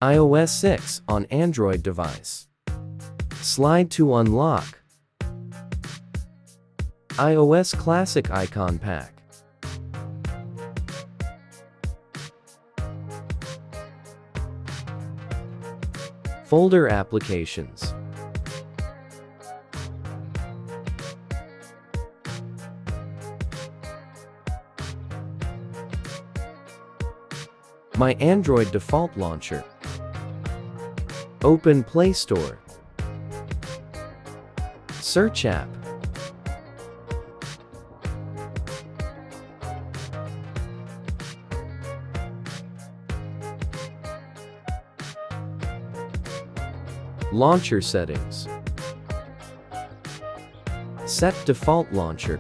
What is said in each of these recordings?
iOS 6 on Android device. Slide to unlock. iOS Classic Icon Pack. Folder applications. My Android default launcher. Open Play Store. Search app. Launcher settings. Set default launcher.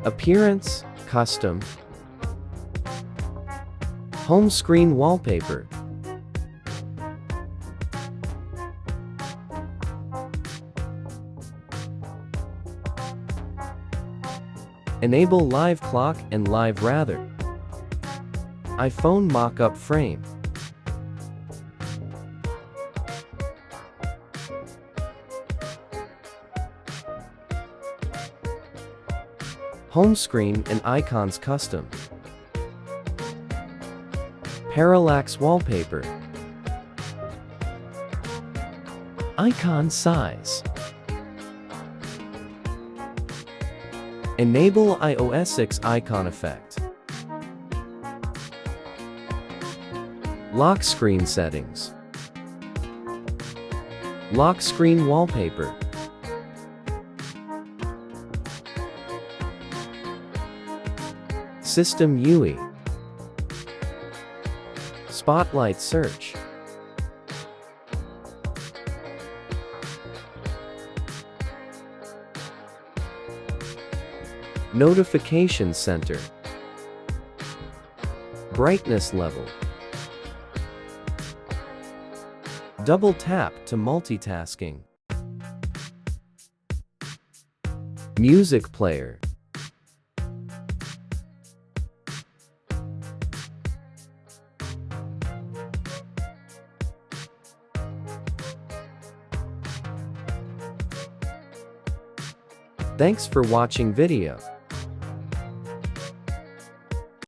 Appearance, custom. Home screen wallpaper. Enable live clock and live rather. iPhone mock-up frame. Home screen and icons custom. Parallax wallpaper. Icon size. Enable iOS 6 icon effect. Lock screen settings. Lock screen wallpaper. System UI. Spotlight search. Notification center. Brightness level. Double tap to multitasking. Music player. Thanks for watching video.